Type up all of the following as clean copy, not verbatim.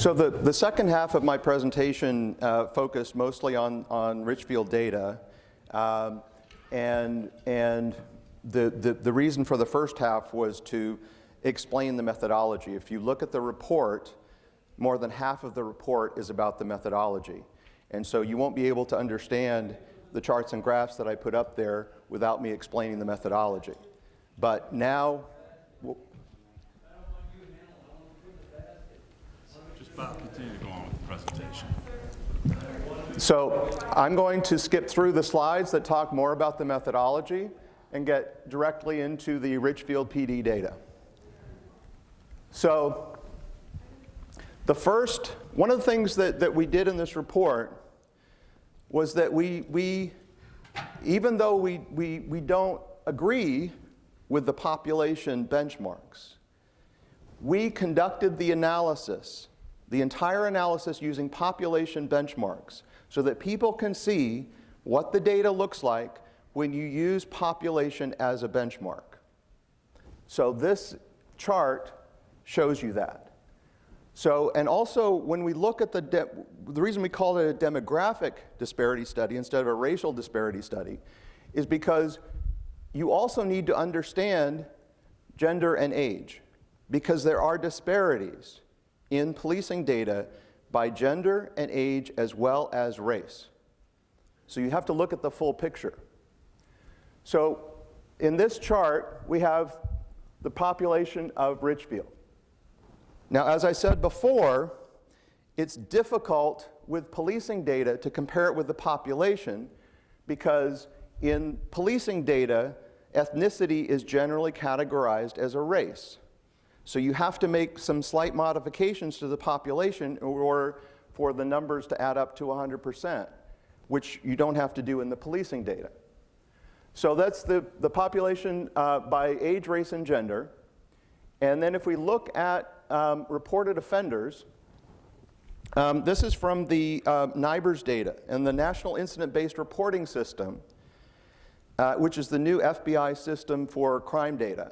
So the second half of my presentation focused mostly on Richfield data, and the reason for the first half was to explain the methodology. If you look at the report, more than half of the report is about the methodology. And so you won't be able to understand the charts and graphs that I put up there without me explaining the methodology. But now, just Bob, continue to go on with the presentation. So I'm going to skip through the slides that talk more about the methodology and get directly into the Richfield PD data. So one of the things that we did in this report was that we even though we don't agree with the population benchmarks, we conducted the analysis, the entire analysis using population benchmarks so that people can see what the data looks like when you use population as a benchmark. So this chart shows you that. So, and also when we look at the reason we call it a demographic disparity study instead of a racial disparity study is because you also need to understand gender and age, because there are disparities in policing data by gender and age as well as race. So you have to look at the full picture. So in this chart, we have the population of Richfield. Now, as I said before, it's difficult with policing data to compare it with the population because in policing data, ethnicity is generally categorized as a race. So you have to make some slight modifications to the population in order for the numbers to add up to 100%, which you don't have to do in the policing data. So that's the population by age, race, and gender. And then if we look at reported offenders, this is from the NIBRS data and the National Incident-Based Reporting System, which is the new FBI system for crime data,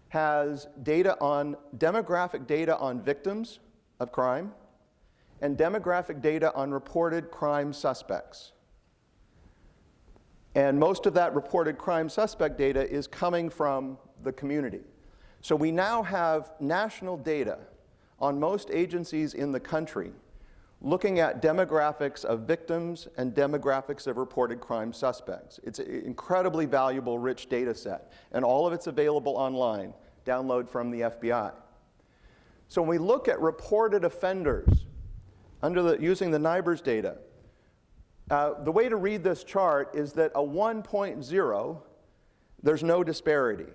has demographic data on victims of crime and demographic data on reported crime suspects. And most of that reported crime suspect data is coming from the community. So we now have national data on most agencies in the country looking at demographics of victims and demographics of reported crime suspects. It's an incredibly valuable, rich data set, and all of it's available online, download from the FBI. So when we look at reported offenders using the NIBRS data, the way to read this chart is that a 1.0, there's no disparity.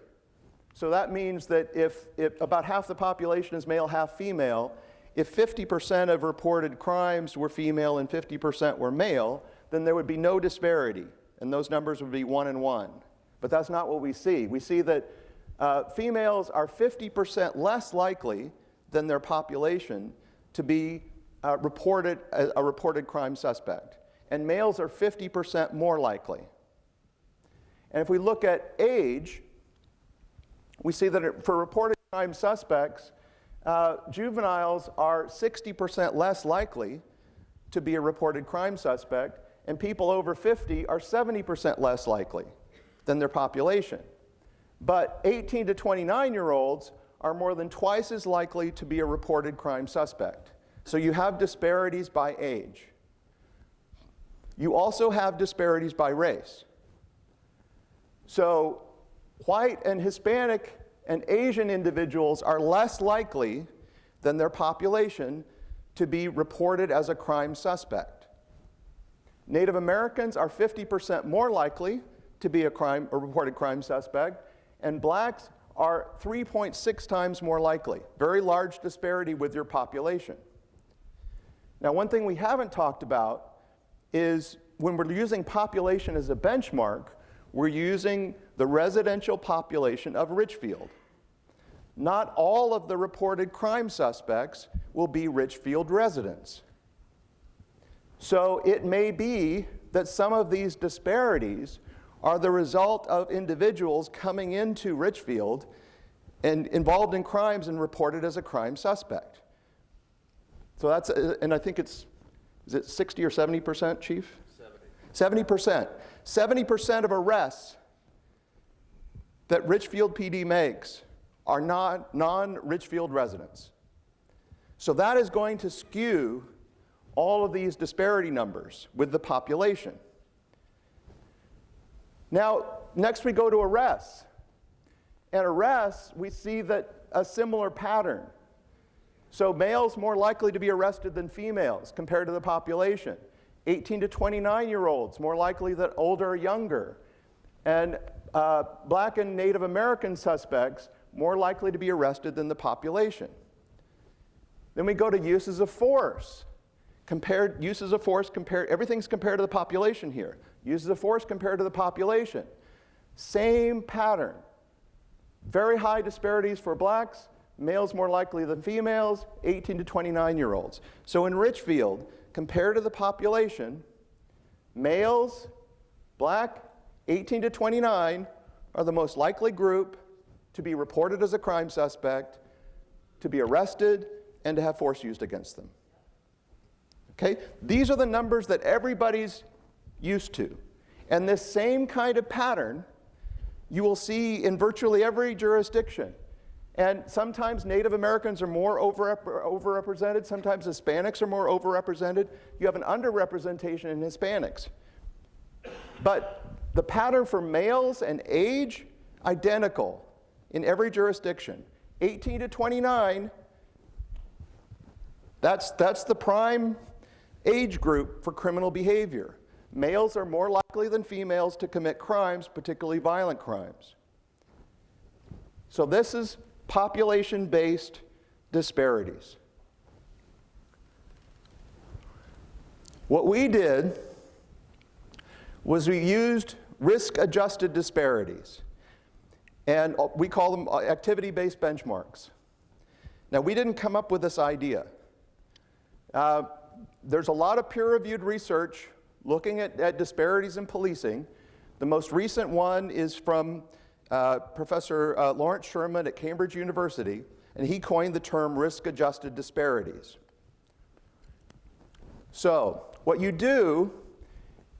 So that means that if about half the population is male, half female, if 50% of reported crimes were female and 50% were male, then there would be no disparity, and those numbers would be 1 and 1. But that's not what we see. We see that females are 50% less likely than their population to be a reported crime suspect, and males are 50% more likely. And if we look at age, we see that for reported crime suspects, juveniles are 60% less likely to be a reported crime suspect, and people over 50 are 70% less likely than their population. But 18 to 29-year-olds are more than twice as likely to be a reported crime suspect. So you have disparities by age. You also have disparities by race. So white and Hispanic and Asian individuals are less likely than their population to be reported as a crime suspect. Native Americans are 50% more likely to be a reported crime suspect, and blacks are 3.6 times more likely. Very large disparity with your population. Now, one thing we haven't talked about is when we're using population as a benchmark, we're using the residential population of Richfield. Not all of the reported crime suspects will be Richfield residents. So it may be that some of these disparities are the result of individuals coming into Richfield and involved in crimes and reported as a crime suspect. So that's, and I think is it 60 or 70%, Chief? 70%. 70% of arrests that Richfield PD makes are non-Richfield residents. So that is going to skew all of these disparity numbers with the population. Now, next we go to arrests. And arrests, we see that a similar pattern. So males more likely to be arrested than females compared to the population. 18 to 29-year-olds more likely than older or younger. And Black and Native American suspects more likely to be arrested than the population. Then we go to uses of force. Everything's compared to the population here. Uses of force compared to the population. Same pattern. Very high disparities for blacks, males more likely than females, 18 to 29-year-olds. So in Richfield, compared to the population, males, black, 18 to 29, are the most likely group to be reported as a crime suspect, to be arrested, and to have force used against them. Okay? These are the numbers that everybody's used to. And this same kind of pattern you will see in virtually every jurisdiction. And sometimes Native Americans are more overrepresented, sometimes Hispanics are more overrepresented. You have an underrepresentation in Hispanics. But the pattern for males and age, identical in every jurisdiction. 18 to 29, that's the prime age group for criminal behavior. Males are more likely than females to commit crimes, particularly violent crimes. So this is population-based disparities. What we did was we used risk-adjusted disparities, and we call them activity-based benchmarks. Now, we didn't come up with this idea. There's a lot of peer-reviewed research looking at disparities in policing. The most recent one is from Professor Lawrence Sherman at Cambridge University, and he coined the term risk-adjusted disparities. So, what you do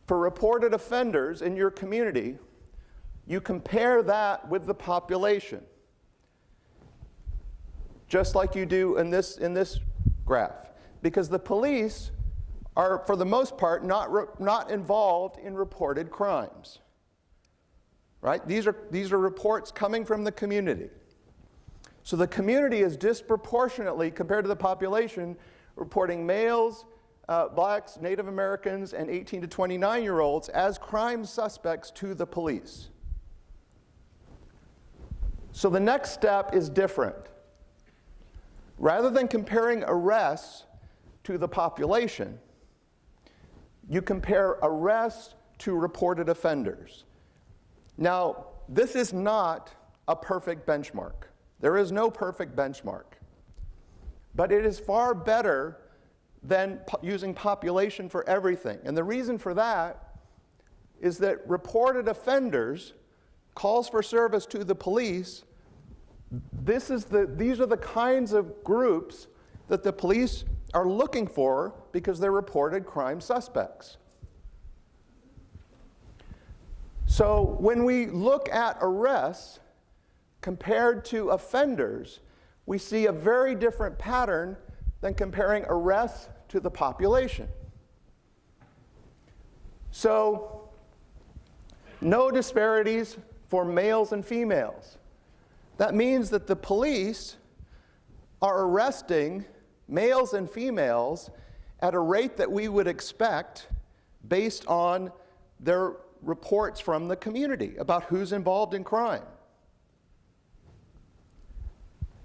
for reported offenders in your community, you compare that with the population, just like you do in this graph, because the police are, for the most part, not involved in reported crimes. Right? These are reports coming from the community. So the community is disproportionately, compared to the population, reporting males, blacks, Native Americans, and 18 to 29-year-olds as crime suspects to the police. So the next step is different. Rather than comparing arrests to the population, you compare arrests to reported offenders. Now, this is not a perfect benchmark. There is no perfect benchmark. But it is far better than using population for everything. And the reason for that is that reported offenders, calls for service to the police, these are the kinds of groups that the police are looking for because they're reported crime suspects. So when we look at arrests compared to offenders, we see a very different pattern than comparing arrests to the population. So, no disparities for males and females. That means that the police are arresting males and females at a rate that we would expect based on their reports from the community about who's involved in crime.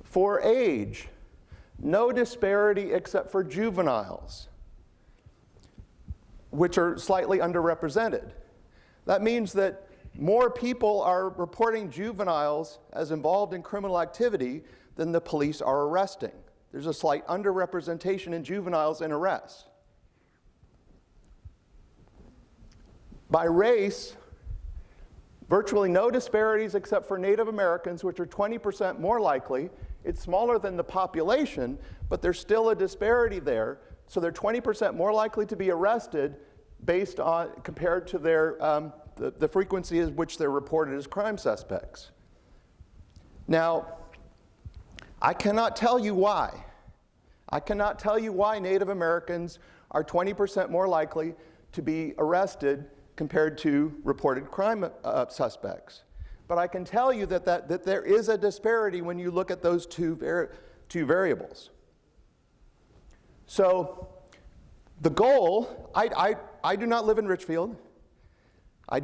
For age, no disparity except for juveniles, which are slightly underrepresented. That means that more people are reporting juveniles as involved in criminal activity than the police are arresting. There's a slight underrepresentation in juveniles in arrests. By race, virtually no disparities except for Native Americans, which are 20% more likely, It's smaller than the population, but there's still a disparity there. So they're 20% more likely to be arrested based on, compared to their, the frequency at which they're reported as crime suspects. Now, I cannot tell you why. I cannot tell you why Native Americans are 20% more likely to be arrested compared to reported crime suspects. But I can tell you that there is a disparity when you look at those two variables. So the goal, I do not live in Richfield. I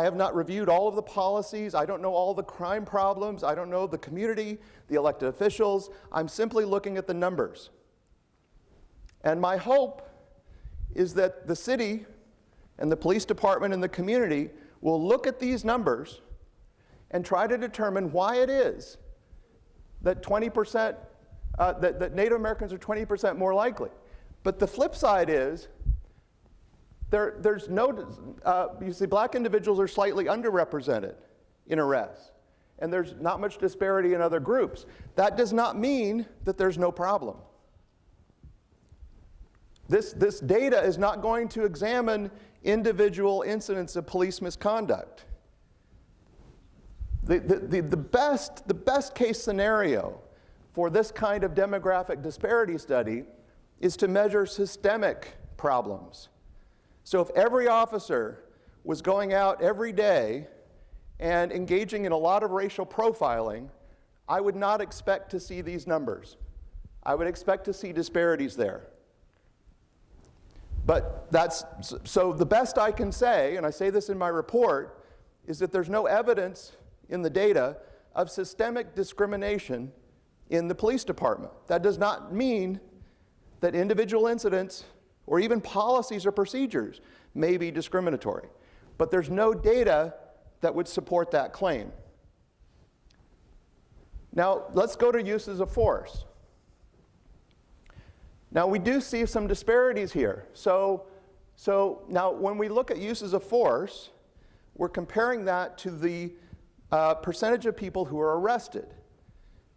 have not reviewed all of the policies. I don't know all the crime problems. I don't know the community, the elected officials. I'm simply looking at the numbers. And my hope is that the city and the police department and the community will look at these numbers and try to determine why it is that 20%, that Native Americans are 20% more likely. But the flip side is, there's no, you see, black individuals are slightly underrepresented in arrests, and there's not much disparity in other groups. That does not mean that there's no problem. This data is not going to examine individual incidents of police misconduct. The best case scenario for this kind of demographic disparity study is to measure systemic problems. So if every officer was going out every day and engaging in a lot of racial profiling, I would not expect to see these numbers. I would expect to see disparities there. But so the best I can say, and I say this in my report, is that there's no evidence in the data of systemic discrimination in the police department. That does not mean that individual incidents or even policies or procedures may be discriminatory. But there's no data that would support that claim. Now, let's go to uses of force. Now, we do see some disparities here. So now when we look at uses of force, we're comparing that to the percentage of people who are arrested.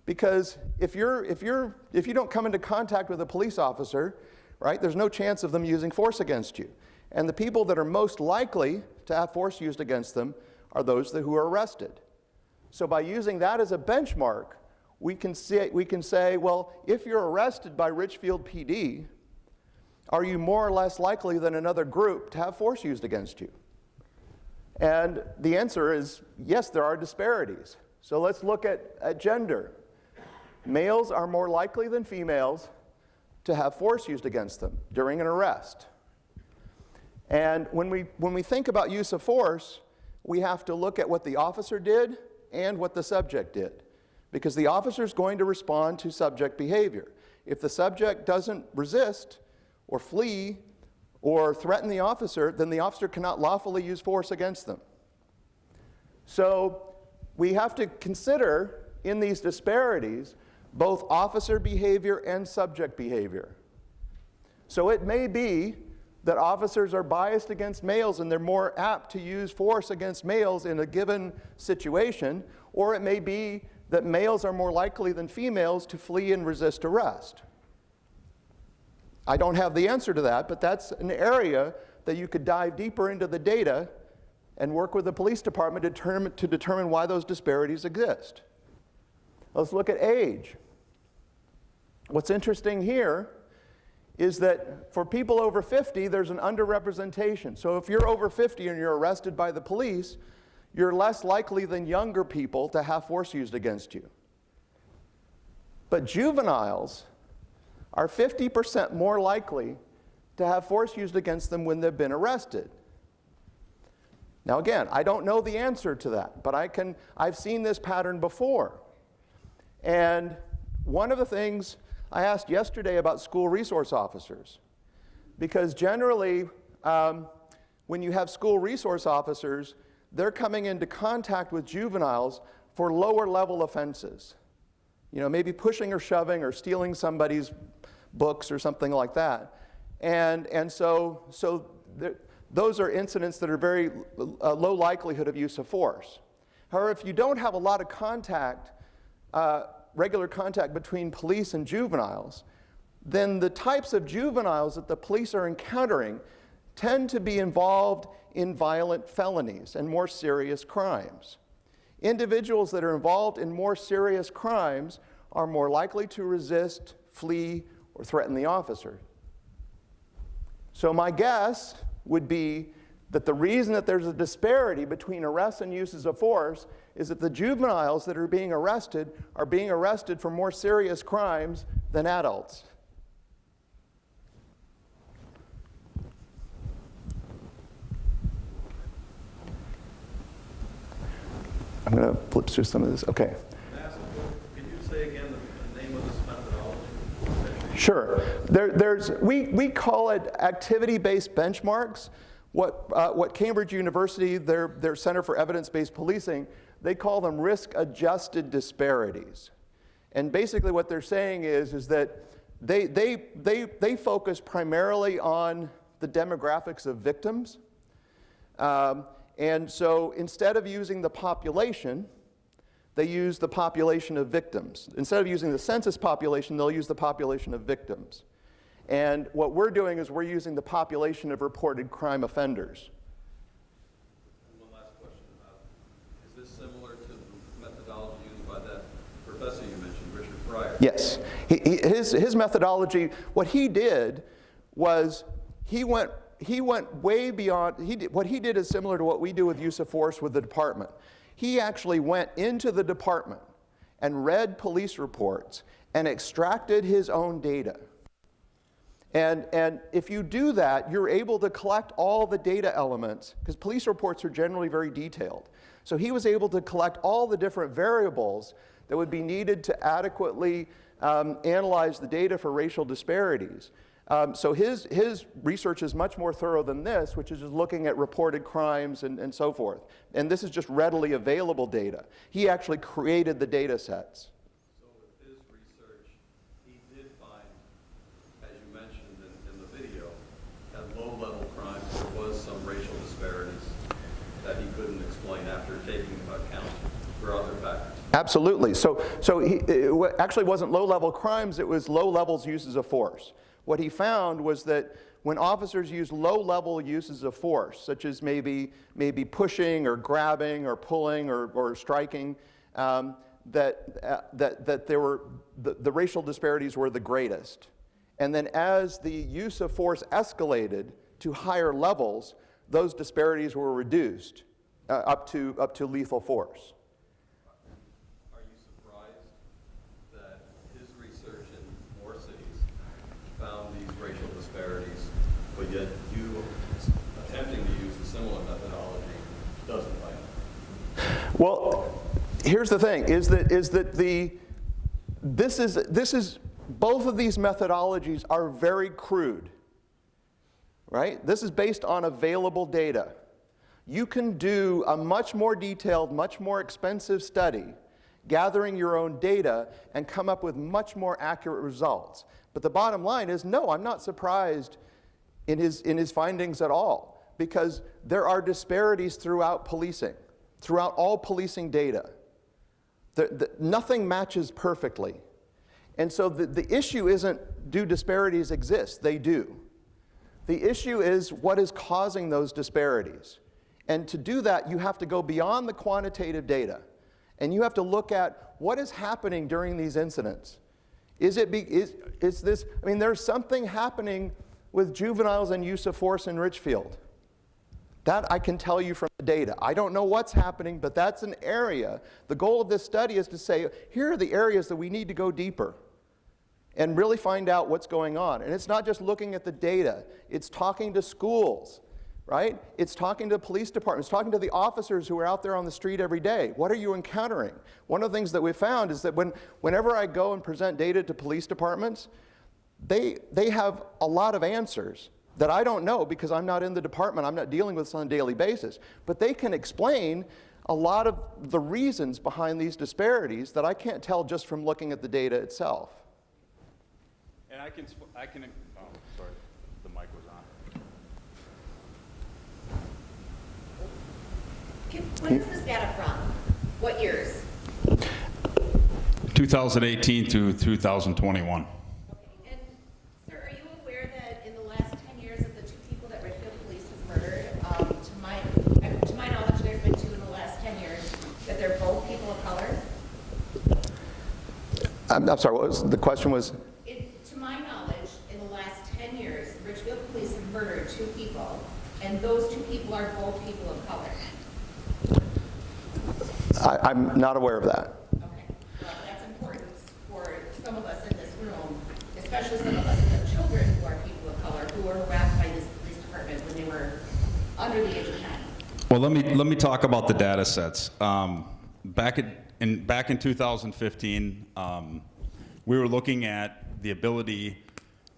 Because if you don't come into contact with a police officer, right, there's no chance of them using force against you. And the people that are most likely to have force used against them are those who are arrested. So by using that as a benchmark, we can say, well, if you're arrested by Richfield PD, are you more or less likely than another group to have force used against you? And the answer is, yes, there are disparities. So let's look at gender. Males are more likely than females to have force used against them during an arrest. And when we think about use of force, we have to look at what the officer did and what the subject did, because the officer is going to respond to subject behavior. If the subject doesn't resist or flee or threaten the officer, then the officer cannot lawfully use force against them. So we have to consider in these disparities both officer behavior and subject behavior. So it may be that officers are biased against males and they're more apt to use force against males in a given situation, or it may be that males are more likely than females to flee and resist arrest. I don't have the answer to that, but that's an area that you could dive deeper into the data and work with the police department to determine why those disparities exist. Let's look at age. What's interesting here is that for people over 50, there's an underrepresentation. So if you're over 50 and you're arrested by the police, you're less likely than younger people to have force used against you. But juveniles are 50% more likely to have force used against them when they've been arrested. Now again, I don't know the answer to that, but I've seen this pattern before. And one of the things I asked yesterday about school resource officers, because generally when you have school resource officers, they're coming into contact with juveniles for lower level offenses. You know, maybe pushing or shoving or stealing somebody's books or something like that. And so those are incidents that are very low likelihood of use of force. However, if you don't have a lot of contact regular contact between police and juveniles, then the types of juveniles that the police are encountering tend to be involved in violent felonies and more serious crimes. Individuals that are involved in more serious crimes are more likely to resist, flee, or threaten the officer. So my guess would be that the reason that there's a disparity between arrests and uses of force is that the juveniles that are being arrested for more serious crimes than adults. I'm going to flip through some of this. Okay. Can you say again the name of this methodology? Sure. We call it activity-based benchmarks. What Cambridge University, their Center for Evidence-Based Policing, they call them risk-adjusted disparities. And basically what they're saying is that they focus primarily on the demographics of victims. And so instead of using the population, they use the population of victims. Instead of using the census population, they'll use the population of victims. And what we're doing is we're using the population of reported crime offenders. And one last question about, is this similar to the methodology used by that professor you mentioned, Richard Fryer? Yes. His methodology, what he did was he went way beyond, what he did is similar to what we do with use of force with the department. He actually went into the department and read police reports and extracted his own data. And if you do that, you're able to collect all the data elements, because police reports are generally very detailed. So he was able to collect all the different variables that would be needed to adequately analyze the data for racial disparities. So his research is much more thorough than this, which is just looking at reported crimes and so forth. And this is just readily available data. He actually created the data sets. So with his research, he did find, as you mentioned in the video, that low-level crimes, there was some racial disparities that he couldn't explain after taking account for other factors. Absolutely. So it actually wasn't low-level crimes, it was low-level uses of force. What he found was that when officers use low-level uses of force, such as maybe pushing or grabbing or pulling or striking, that there were the racial disparities were the greatest. And then as the use of force escalated to higher levels, those disparities were reduced up to lethal force. Are you surprised that his research in more cities found these racial disparities, but yet you attempting to use a similar methodology doesn't find it? Well, here's the thing: both of these methodologies are very crude, right? This is based on available data. You can do a much more detailed, much more expensive study, gathering your own data, and come up with much more accurate results. But the bottom line is, no, I'm not surprised in his findings at all, because there are disparities throughout policing, throughout all policing data. Nothing matches perfectly. And so the issue isn't, do disparities exist? They do. The issue is, what is causing those disparities? And to do that, you have to go beyond the quantitative data, and you have to look at what is happening during these incidents. Is this, I mean, there's something happening with juveniles and use of force in Richfield. That I can tell you from the data. I don't know what's happening, but that's an area. The goal of this study is to say, here are the areas that we need to go deeper and really find out what's going on. And it's not just looking at the data, it's talking to schools, right? It's talking to police departments, talking to the officers who are out there on the street every day. What are you encountering? One of the things that we found is that whenever I go and present data to police departments, they have a lot of answers that I don't know because I'm not in the department, I'm not dealing with this on a daily basis. But they can explain a lot of the reasons behind these disparities that I can't tell just from looking at the data itself. And I can, oh, sorry, the mic was on. When is this data from? What years? 2018 to 2021. Okay, and sir, are you aware that in the last 10 years of the 2 people that Richfield Police has murdered, to my knowledge, there's been 2 in the last 10 years, that they're both people of color? I'm sorry, what was, the question was? To my knowledge, in the last 10 years, Richfield Police have murdered 2 people, and those 2 people are both people of color. I'm not aware of that. Okay, well, that's important for some of us in this room, especially some of us who have children who are people of color, who were harassed by this police department when they were under the age of 10. Well, let me talk about the data sets. Back in 2015, we were looking at the ability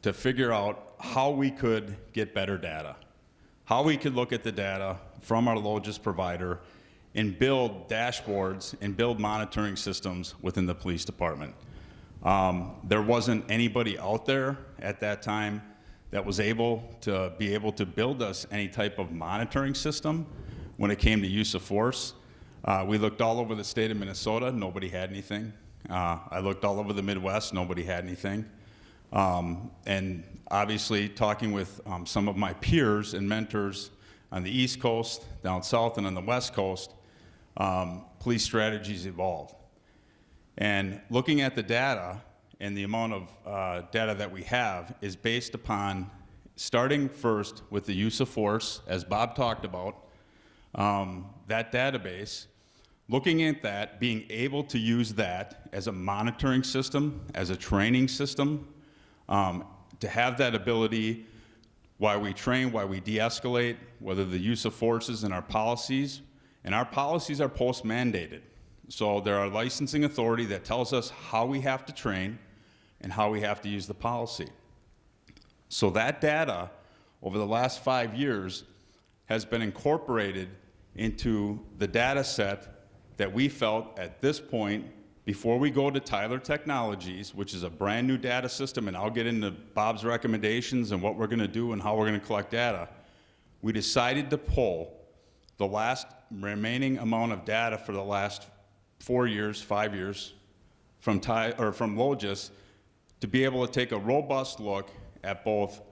to figure out how we could get better data, how we could look at the data from our largest provider and build dashboards and build monitoring systems within the police department. There wasn't anybody out there at that time that was able to build us any type of monitoring system when it came to use of force. We looked all over the state of Minnesota, nobody had anything. I looked all over the Midwest, nobody had anything. And obviously talking with some of my peers and mentors on the East Coast, down south, and on the West Coast, police strategies evolved. And looking at the data and the amount of data that we have is based upon starting first with the use of force, as Bob talked about, that database, looking at that, being able to use that as a monitoring system, as a training system, to have that ability why we train, why we de-escalate, whether the use of force is in our policies, and our policies are post-mandated. So there are licensing authority that tells us how we have to train and how we have to use the policy. So that data over the last 5 years has been incorporated into the data set that we felt at this point, before we go to Tyler Technologies, which is a brand new data system, and I'll get into Bob's recommendations and what we're gonna do and how we're gonna collect data, we decided to pull the last remaining amount of data for the last 4 years, 5 years from Logis to be able to take a robust look at both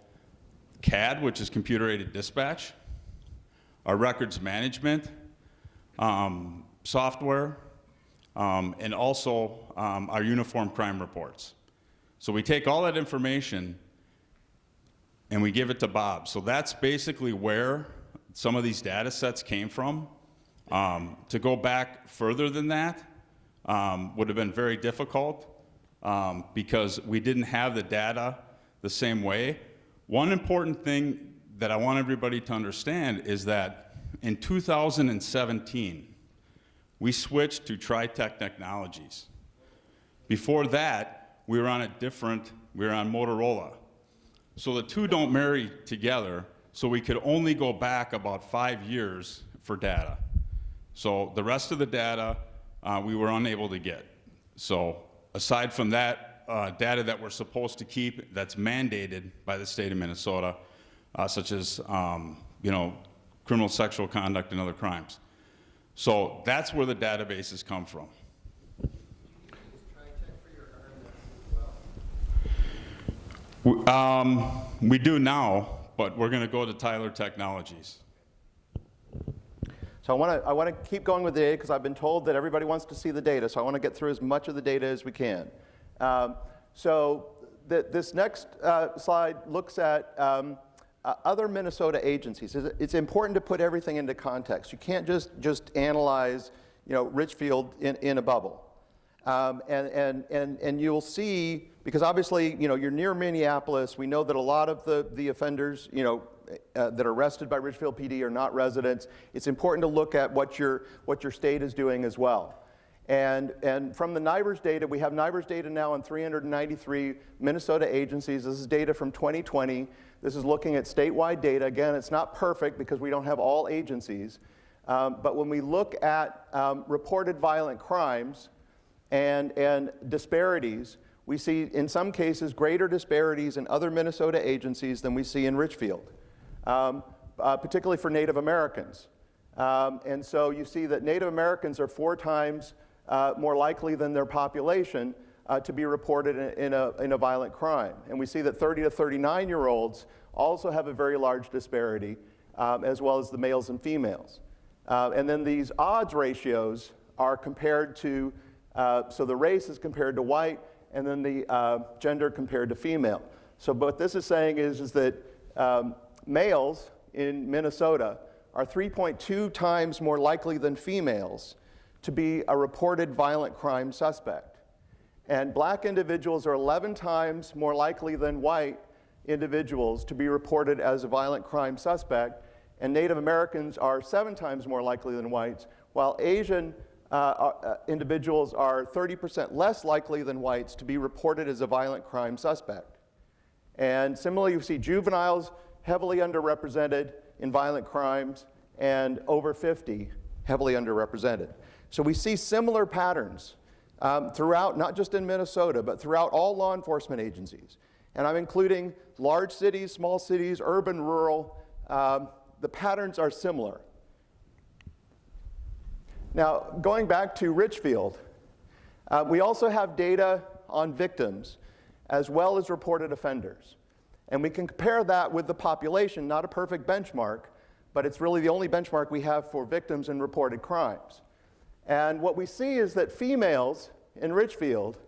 CAD, which is computer-aided dispatch, our records management software, and also our uniform crime reports. So we take all that information and we give it to Bob. So that's basically where some of these data sets came from. To go back further than that would have been very difficult because we didn't have the data the same way. One important thing that I want everybody to understand is that in 2017, we switched to TriTech Technologies. Before that, we were on Motorola. So the two don't marry together, so we could only go back about 5 years for data. So the rest of the data, we were unable to get. So aside from that, data that we're supposed to keep that's mandated by the state of Minnesota, such as criminal sexual conduct and other crimes. So that's where the databases come from. Do you use TriTech for your RMS as well? We do now, but we're going to go to Tyler Technologies. So I want to keep going with the data because I've been told that everybody wants to see the data, so I want to get through as much of the data as we can. This next slide looks at other Minnesota agencies. It's important to put everything into context. You can't just analyze, Richfield in a bubble. And you'll see, because obviously, you're near Minneapolis. We know that a lot of the offenders, that are arrested by Richfield PD are not residents. It's important to look at what your state is doing as well. And from the NIBRS data, we have NIBRS data now on 393 Minnesota agencies. This is data from 2020. This is looking at statewide data. Again, it's not perfect because we don't have all agencies. But when we look at reported violent crimes and disparities, we see in some cases greater disparities in other Minnesota agencies than we see in Richfield, particularly for Native Americans. And so you see that Native Americans are 4 times more likely than their population to be reported in a violent crime. And we see that 30 to 39-year-olds also have a very large disparity, as well as the males and females. And then these odds ratios are compared to, so the race is compared to white, and then the gender compared to female. So what this is saying is that males in Minnesota are 3.2 times more likely than females to be a reported violent crime suspect. And black individuals are 11 times more likely than white individuals to be reported as a violent crime suspect, and Native Americans are 7 times more likely than whites, while Asian individuals are 30% less likely than whites to be reported as a violent crime suspect. And similarly, you see juveniles heavily underrepresented in violent crimes, and over 50 heavily underrepresented. So we see similar patterns throughout, not just in Minnesota, but throughout all law enforcement agencies. And I'm including large cities, small cities, urban, rural. The patterns are similar. Now, going back to Richfield, we also have data on victims as well as reported offenders. And we can compare that with the population, not a perfect benchmark, but it's really the only benchmark we have for victims in reported crimes. And what we see is that females in Richfield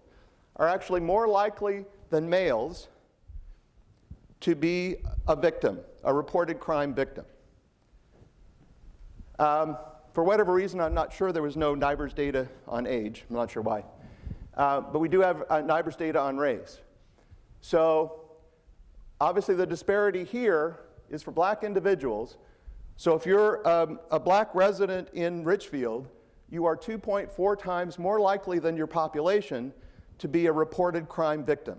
are actually more likely than males to be a victim, a reported crime victim. For whatever reason, I'm not sure, there was no NIBRS data on age. I'm not sure why. But we do have NIBRS data on race. So obviously the disparity here is for black individuals. So if you're a black resident in Richfield, you are 2.4 times more likely than your population to be a reported crime victim.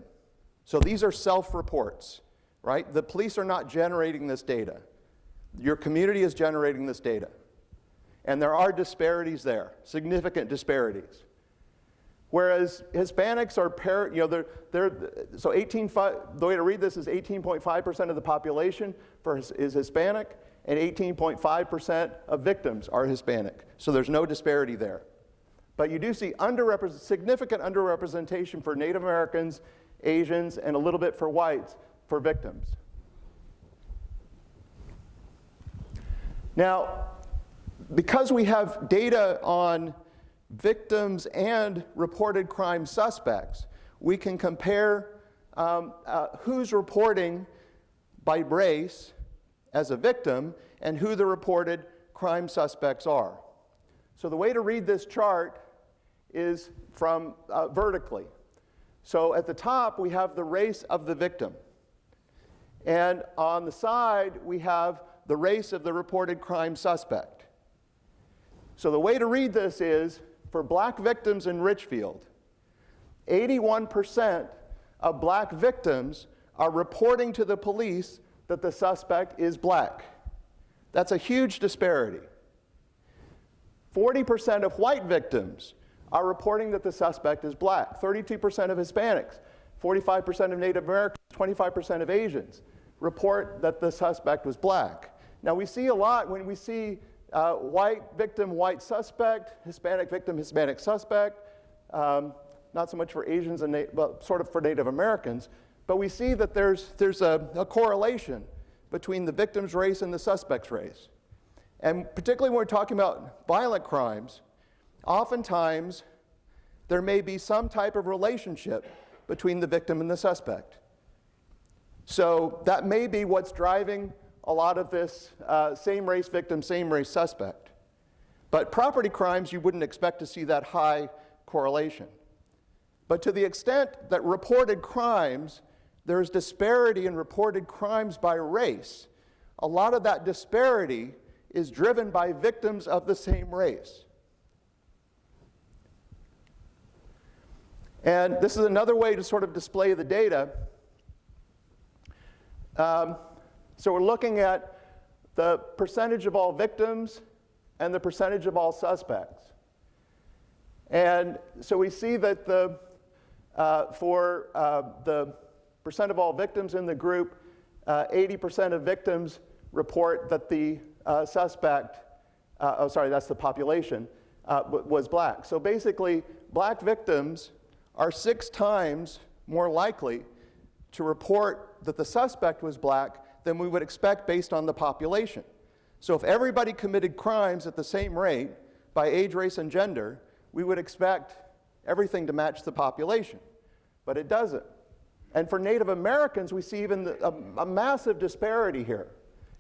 So these are self-reports, right? The police are not generating this data. Your community is generating this data. And there are disparities there, significant disparities. Whereas Hispanics are, so the way to read this is 18.5% of the population is Hispanic, and 18.5% of victims are Hispanic. So there's no disparity there. But you do see significant underrepresentation for Native Americans, Asians, and a little bit for whites for victims. Now, because we have data on victims and reported crime suspects, we can compare who's reporting by race as a victim and who the reported crime suspects are. So the way to read this chart is from vertically. So at the top, we have the race of the victim. And on the side, we have the race of the reported crime suspect. So the way to read this is, for black victims in Richfield, 81% of black victims are reporting to the police that the suspect is black. That's a huge disparity. 40% of white victims are reporting that the suspect is black. 32% of Hispanics, 45% of Native Americans, 25% of Asians report that the suspect was black. Now we see a lot when we see white victim, white suspect, Hispanic victim, Hispanic suspect, not so much for Asians and but sort of for Native Americans, but we see that there's a correlation between the victim's race and the suspect's race. And particularly when we're talking about violent crimes, oftentimes there may be some type of relationship between the victim and the suspect. So that may be what's driving a lot of this same race victim, same race suspect. But property crimes, you wouldn't expect to see that high correlation. But to the extent that reported crimes, there's disparity in reported crimes by race, a lot of that disparity is driven by victims of the same race. And this is another way to sort of display the data. So we're looking at the percentage of all victims and the percentage of all suspects. And so we see that for the percent of all victims in the group, 80% of victims report that the suspect, that's the population, was black. So basically, black victims are 6 times more likely to report that the suspect was black than we would expect based on the population. So if everybody committed crimes at the same rate by age, race, and gender, we would expect everything to match the population. But it doesn't. And for Native Americans, we see even a massive disparity here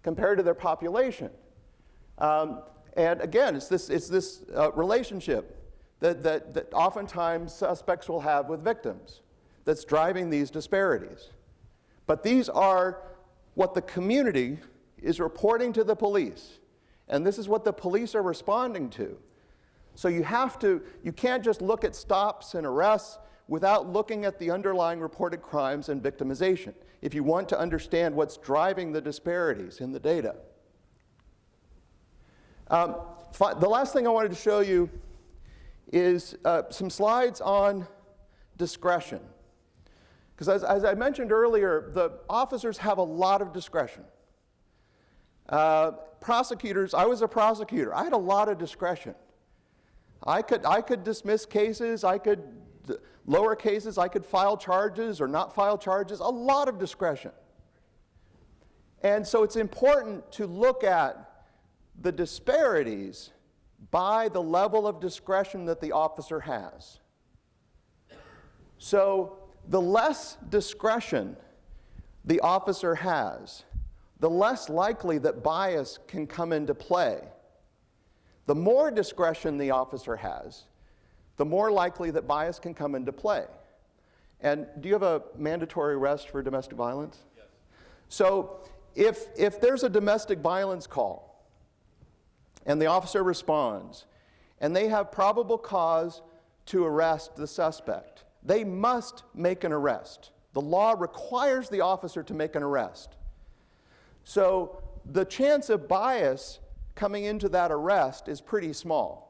compared to their population. And again, it's this relationship that oftentimes suspects will have with victims that's driving these disparities. But these are what the community is reporting to the police. And this is what the police are responding to. So you can't just look at stops and arrests without looking at the underlying reported crimes and victimization if you want to understand what's driving the disparities in the data. The last thing I wanted to show you is some slides on discretion. Because as I mentioned earlier, the officers have a lot of discretion. Prosecutors, I was a prosecutor. I had a lot of discretion. I could dismiss cases, I could lower cases, I could file charges or not file charges, a lot of discretion. And so it's important to look at the disparities by the level of discretion that the officer has. So the less discretion the officer has, the less likely that bias can come into play. The more discretion the officer has, the more likely that bias can come into play. And do you have a mandatory arrest for domestic violence? Yes. So if there's a domestic violence call and the officer responds and they have probable cause to arrest the suspect, they must make an arrest. The law requires the officer to make an arrest. So the chance of bias coming into that arrest is pretty small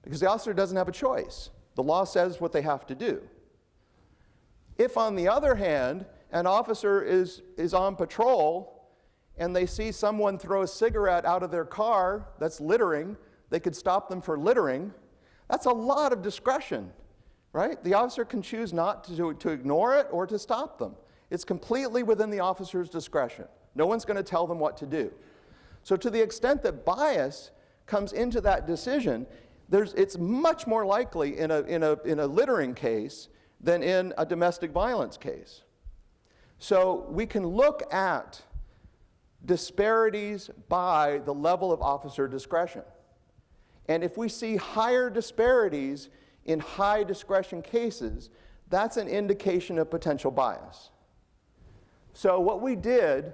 because the officer doesn't have a choice. The law says what they have to do. If, on the other hand, an officer is on patrol and they see someone throw a cigarette out of their car that's littering, they could stop them for littering, that's a lot of discretion, right? The officer can choose not to ignore it or to stop them. It's completely within the officer's discretion. No one's going to tell them what to do. So to the extent that bias comes into that decision, it's much more likely in a littering case than in a domestic violence case. So we can look at disparities by the level of officer discretion. And if we see higher disparities in high discretion cases, that's an indication of potential bias. So what we did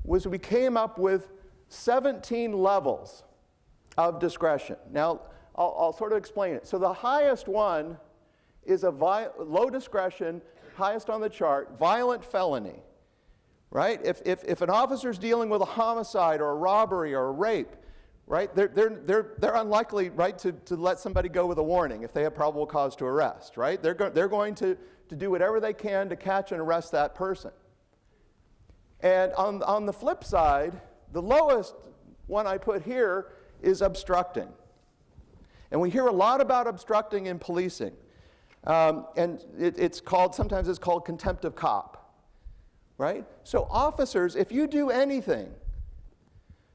was we came up with 17 levels of discretion. Now, I'll sort of explain it. So the highest one is a low discretion, highest on the chart, violent felony, right? If an officer's dealing with a homicide or a robbery or a rape, right, they're unlikely, right, to let somebody go with a warning if they have probable cause to arrest, right? They're going to do whatever they can to catch and arrest that person. And on the flip side, the lowest one I put here is obstructing. And we hear a lot about obstructing in policing. And sometimes it's called contempt of cop, right? So officers, if you do anything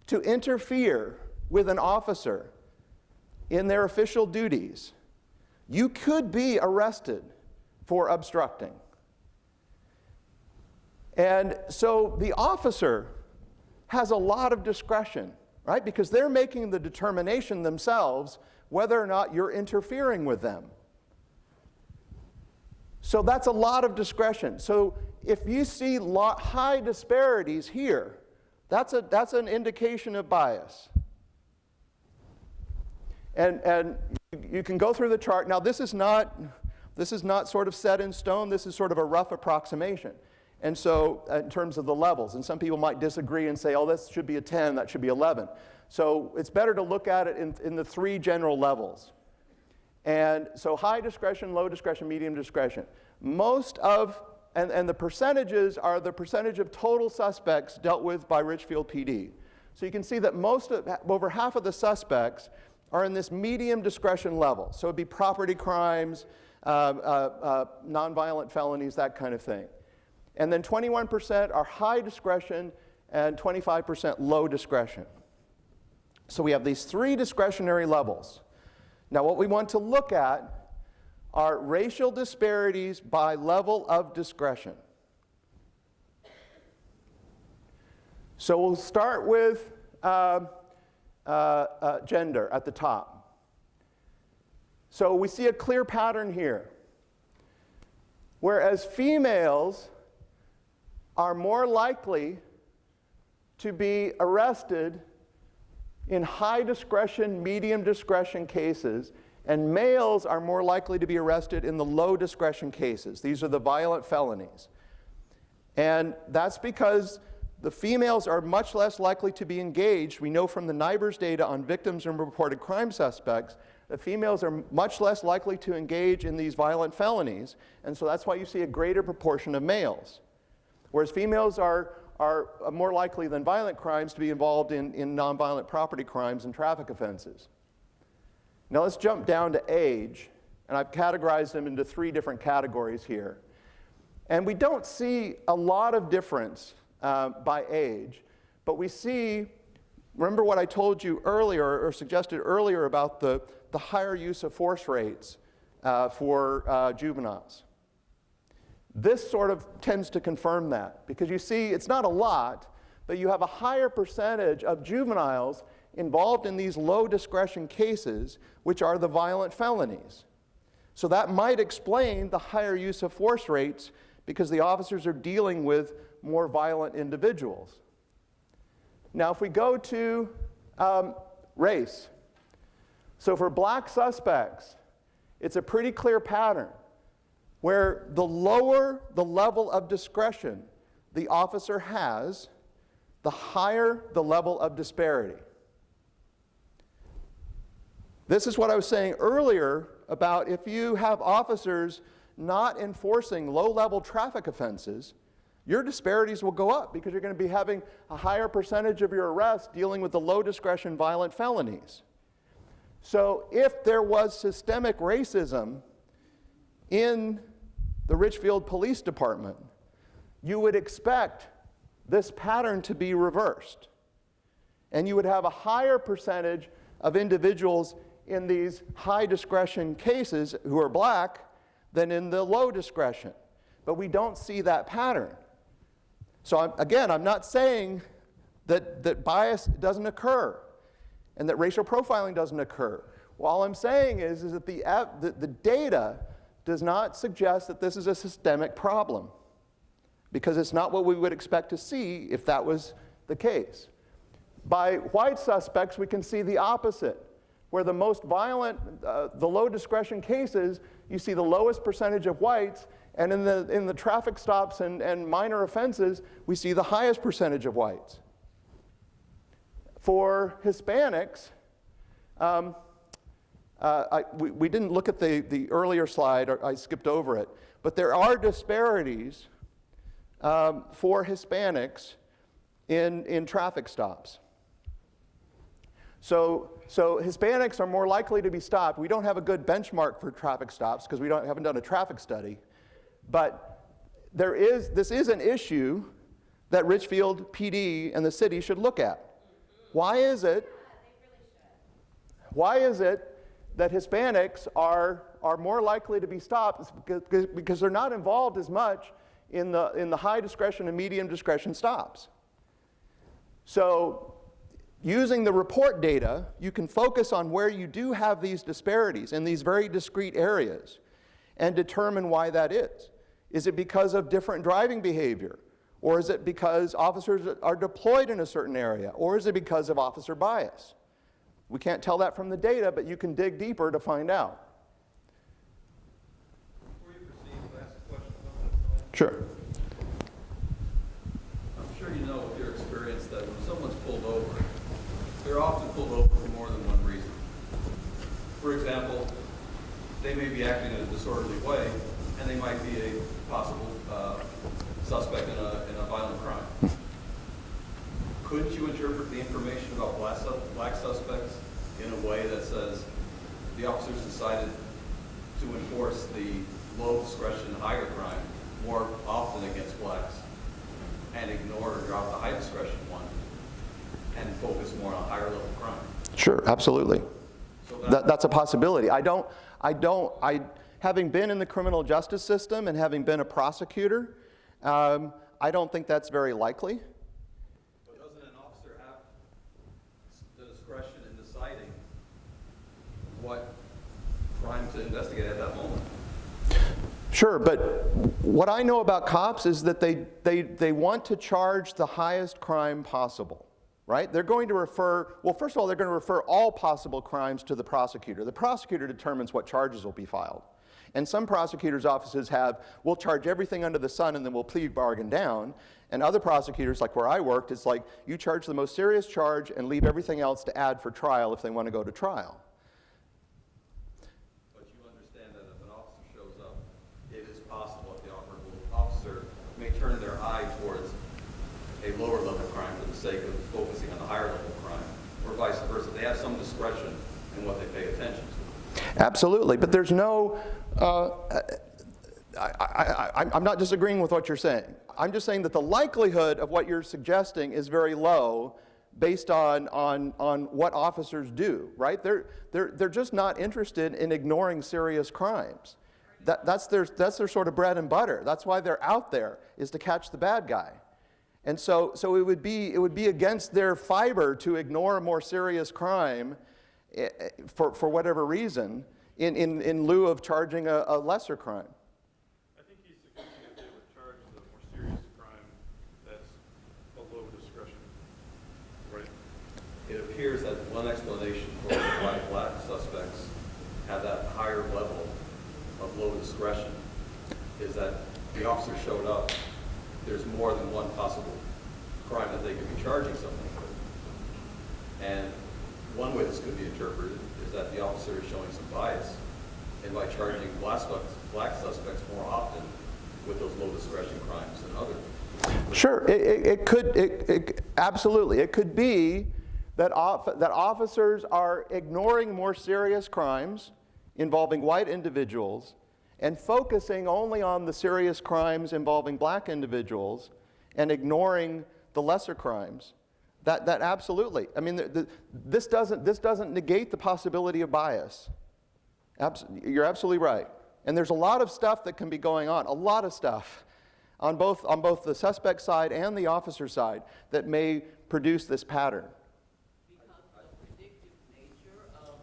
to interfere with an officer in their official duties, you could be arrested for obstructing. And so the officer has a lot of discretion, right? Because they're making the determination themselves whether or not you're interfering with them. So that's a lot of discretion. So if you see high disparities here, that's an indication of bias. And you can go through the chart. Now this is not sort of set in stone. This is sort of a rough approximation. And so in terms of the levels, and some people might disagree and say, oh, this should be a 10, that should be 11. So it's better to look at it in the 3 general levels. And so high discretion, low discretion, medium discretion. And the percentages are the percentage of total suspects dealt with by Richfield PD. So you can see that over half of the suspects are in this medium discretion level. So it'd be property crimes, nonviolent felonies, that kind of thing. And then 21% are high discretion and 25% low discretion. So we have these three discretionary levels. Now what we want to look at are racial disparities by level of discretion. So we'll start with gender at the top. So we see a clear pattern here. Whereas females are more likely to be arrested in high discretion, medium discretion cases, and males are more likely to be arrested in the low discretion cases. These are the violent felonies. And that's because the females are much less likely to be engaged. We know from the NIBRS data on victims and reported crime suspects that females are much less likely to engage in these violent felonies, and so that's why you see a greater proportion of males. Whereas females are more likely than violent crimes to be involved in nonviolent property crimes and traffic offenses. Now let's jump down to age, and I've categorized them into three different categories here. And we don't see a lot of difference by age, but we see, remember what I told you earlier, or suggested earlier about the higher use of force rates for juveniles. This sort of tends to confirm that, because you see, it's not a lot, but you have a higher percentage of juveniles involved in these low discretion cases, which are the violent felonies. So that might explain the higher use of force rates, because the officers are dealing with more violent individuals. Now, if we go to race, so for black suspects, it's a pretty clear pattern where the lower the level of discretion the officer has, the higher the level of disparity. This is what I was saying earlier about if you have officers not enforcing low-level traffic offenses, your disparities will go up because you're going to be having a higher percentage of your arrests dealing with the low-discretion violent felonies. So if there was systemic racism in the Richfield Police Department, you would expect this pattern to be reversed. And you would have a higher percentage of individuals in these high discretion cases who are black than in the low discretion. But we don't see that pattern. So I'm not saying that bias doesn't occur and that racial profiling doesn't occur. All I'm saying is that the data does not suggest that this is a systemic problem, because it's not what we would expect to see if that was the case. By white suspects, we can see the opposite, where the most violent, the low discretion cases, you see the lowest percentage of whites, and in the traffic stops and minor offenses, we see the highest percentage of whites. For Hispanics, we didn't look at the earlier slide, or I skipped over it, but there are disparities for Hispanics in traffic stops. So Hispanics are more likely to be stopped. We don't have a good benchmark for traffic stops because we haven't done a traffic study, but this is an issue that Richfield PD and the city should look at. Why is it that Hispanics are more likely to be stopped? Because they're not involved as much in the high discretion and medium discretion stops. So using the report data, you can focus on where you do have these disparities in these very discrete areas and determine why that is. Is it because of different driving behavior? Or is it because officers are deployed in a certain area? Or is it because of officer bias? We can't tell that from the data, but you can dig deeper to find out. Before you proceed, can I ask a question about that? Sure. I'm sure you know with your experience that when someone's pulled over, they're often pulled over for more than one reason. For example, they may be acting in a disorderly way, and they might be a possible suspect in a violent crime. Couldn't you interpret the information about black suspects in a way that says the officers decided to enforce the low discretion, higher crime more often against blacks and ignore or drop the high discretion one and focus more on higher level crime. Sure, absolutely. So That's a possibility. Having been in the criminal justice system and having been a prosecutor, I don't think that's very likely. But doesn't an officer have the discretion in deciding what crime to investigate at that moment? Sure, but what I know about cops is that they want to charge the highest crime possible, right? They're going to refer, well, first of all, they're going to refer all possible crimes to the prosecutor. The prosecutor determines what charges will be filed. And some prosecutors' offices we'll charge everything under the sun and then we'll plea bargain down. And other prosecutors, like where I worked, it's like you charge the most serious charge and leave everything else to add for trial if they want to go to trial. But you understand that if an officer shows up, it is possible that the officer may turn their eye towards a lower level crime for the sake of focusing on the higher level crime, or vice versa. They have some discretion in what they pay attention to. Absolutely, but there's no, I'm not disagreeing with what you're saying. I'm just saying that the likelihood of what you're suggesting is very low based on what officers do, right? They're just not interested in ignoring serious crimes. That's their sort of bread and butter. That's why they're out there, is to catch the bad guy. And so it would be against their fiber to ignore a more serious crime for whatever reason in lieu of charging a lesser crime. I think he's suggesting that they would charge the more serious crime that's a low discretion, right? It appears that one explanation for why black suspects have that higher level of low discretion is that the officer showed up. There's more than one possible crime that they could be charging someone with. And one way this could be interpreted is that the officer is showing some bias, and by charging black suspects more often with those low discretion crimes than others. Sure, it could absolutely. It could be that officers are ignoring more serious crimes involving white individuals and focusing only on the serious crimes involving black individuals and ignoring the lesser crimes. That absolutely. I mean, this doesn't negate the possibility of bias. You're absolutely right. And there's a lot of stuff that can be going on, a lot of stuff on both the suspect side and the officer side that may produce this pattern. Because of the predictive nature of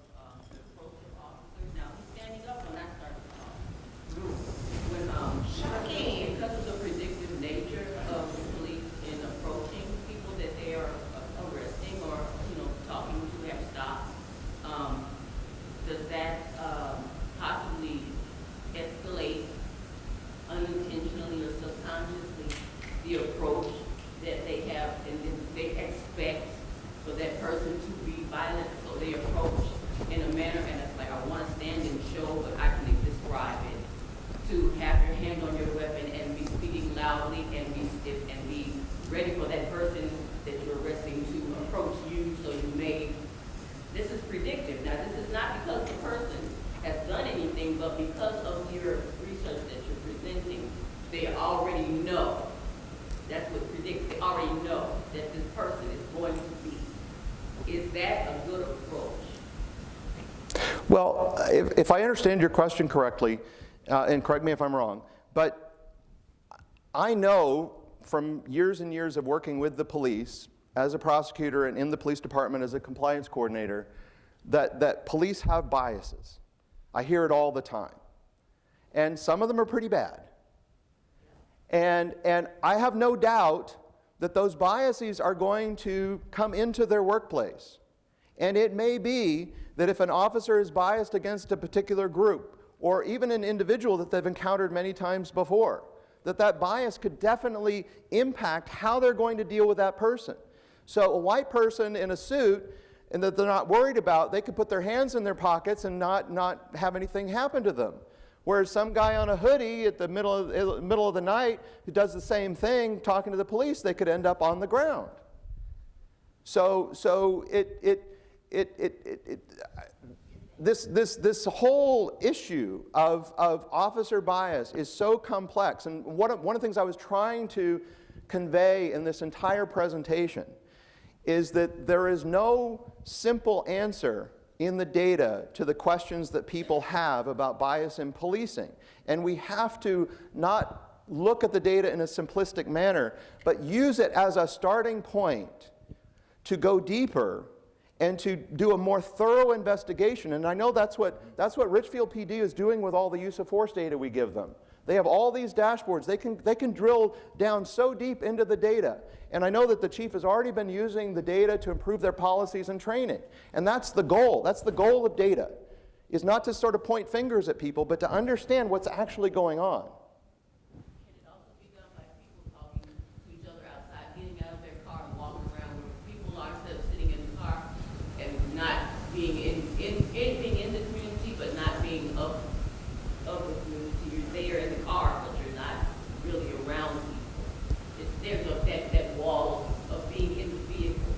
the approach of officers. Now, he's standing up when I start to talk. Shocking. Because of the predictive nature of the police in approaching people that they are arresting or, talking to have stopped, does that possibly escalate unintentionally or subconsciously the approach that they have, and then they expect for that person to be violent, so they approach in a manner, and it's like, I want to stand and show, but I can describe it, to have your hand on your weapon and be speaking loudly and be stiff and be ready for that person that you're arresting to approach you, so you may, this is predictive. Now, this is not because the person has done anything, but because of your research that you're presenting, they already know. That's what predicts. They already know that this person is going to be. Is that a good approach? Well, if I understand your question correctly, and correct me if I'm wrong, but I know from years and years of working with the police as a prosecutor and in the police department as a compliance coordinator that police have biases. I hear it all the time. And some of them are pretty bad. And I have no doubt that those biases are going to come into their workplace. And it may be that if an officer is biased against a particular group, or even an individual that they've encountered many times before, that bias could definitely impact how they're going to deal with that person. So a white person in a suit, and that they're not worried about, they could put their hands in their pockets and not have anything happen to them. Whereas some guy on a hoodie at the middle of the night who does the same thing, talking to the police, they could end up on the ground. So this whole issue of officer bias is so complex. And one of the things I was trying to convey in this entire presentation is that there is no simple answer in the data to the questions that people have about bias in policing. And we have to not look at the data in a simplistic manner, but use it as a starting point to go deeper and to do a more thorough investigation. And I know that's what Richfield PD is doing with all the use of force data we give them. They have all these dashboards. They can drill down so deep into the data. And I know that the chief has already been using the data to improve their policies and training. And that's the goal. That's the goal of data, is not to sort of point fingers at people, but to understand what's actually going on. Can it also be done by people talking to each other outside, getting out of their car and walking around where people are, instead of sitting in the car and not being being in the community, but not being of the community? You're there in the car, but you're not really around people. There's that wall of being in the vehicle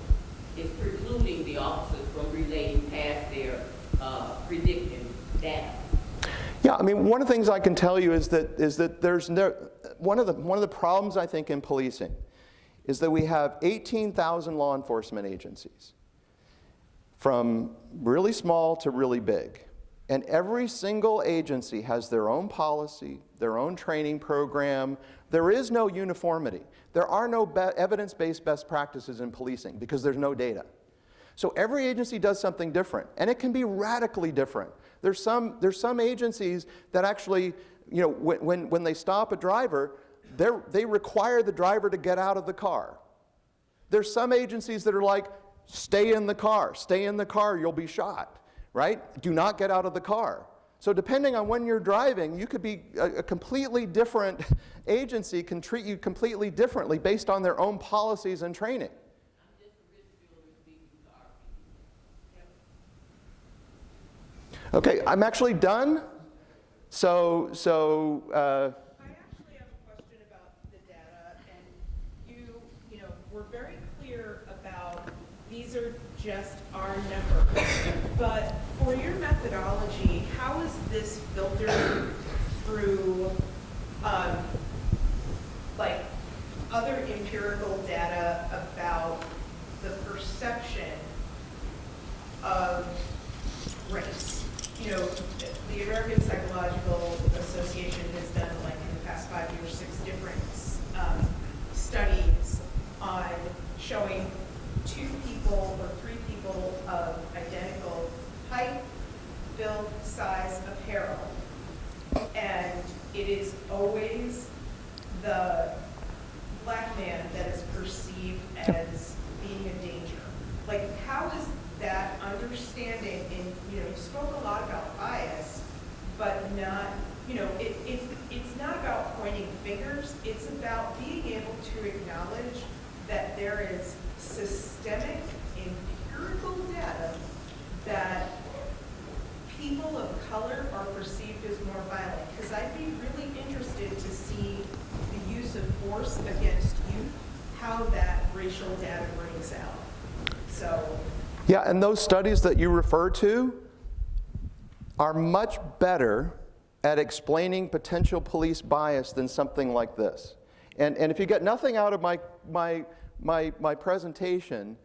is precluding the officers from relaying past their predictive data. Yeah, I mean, one of the things I can tell you is that there's one of the problems I think in policing is that we have 18,000 law enforcement agencies, from really small to really big. And every single agency has their own policy, their own training program. There is no uniformity. There are no evidence-based best practices in policing because there's no data. So every agency does something different, and it can be radically different. There's some agencies that actually, you know, when they stop a driver, they require the driver to get out of the car. There's some agencies that are like, stay in the car, you'll be shot. Right? Do not get out of the car. So depending on when you're driving, you could be a completely different agency can treat you completely differently based on their own policies and training. I'm just a Richfield speaking to our people. Okay, I'm actually done. So I actually have a question about the data, and you know, we're very clear about these are just our numbers. But for your methodology, how is this filtered through like other empirical data about the perception of race? You know, the American Psychological Association has done, like in the past 5 years, 6 different studies on showing 2 people or 3 people of identical height, build, size, apparel. And it is always the black man that is perceived as being a danger. Like, how is that understanding you know, you spoke a lot about bias, but not, you know, it's not about pointing fingers, it's about being able to acknowledge that there is systemic empirical data that people of color are perceived as more violent. Because I'd be really interested to see the use of force against youth, how that racial data brings out. So. yeah, and those studies that you refer to are much better at explaining potential police bias than something like this. And if you get nothing out of my presentation,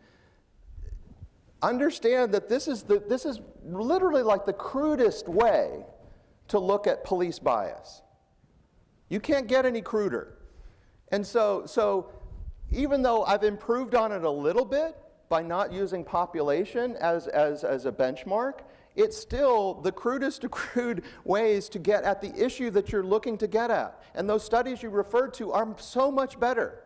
understand that this is literally like the crudest way to look at police bias. You can't get any cruder. And so even though I've improved on it a little bit by not using population as a benchmark, it's still the crudest of crude ways to get at the issue that you're looking to get at. And those studies you referred to are so much better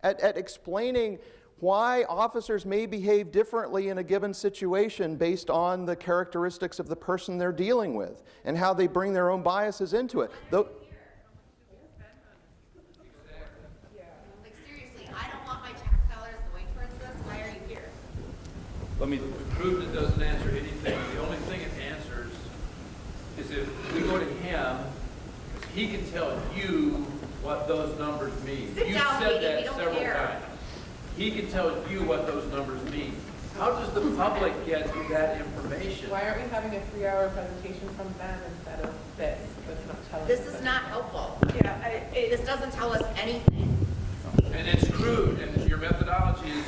at explaining why officers may behave differently in a given situation based on the characteristics of the person they're dealing with and how they bring their own biases into it. Like, seriously, I don't want my tax dollars going towards this. Why are you here? Recruitment doesn't answer anything. The only thing it answers is if we go to him, he can tell you what those numbers mean. Sit You down, said lady, we that don't several care. times. He can tell you what those numbers mean. How does the public get that information? Why aren't we having a 3-hour presentation from them instead of this? That's not telling This us is not helpful. Yeah, This doesn't tell us anything. And it's crude, and your methodology is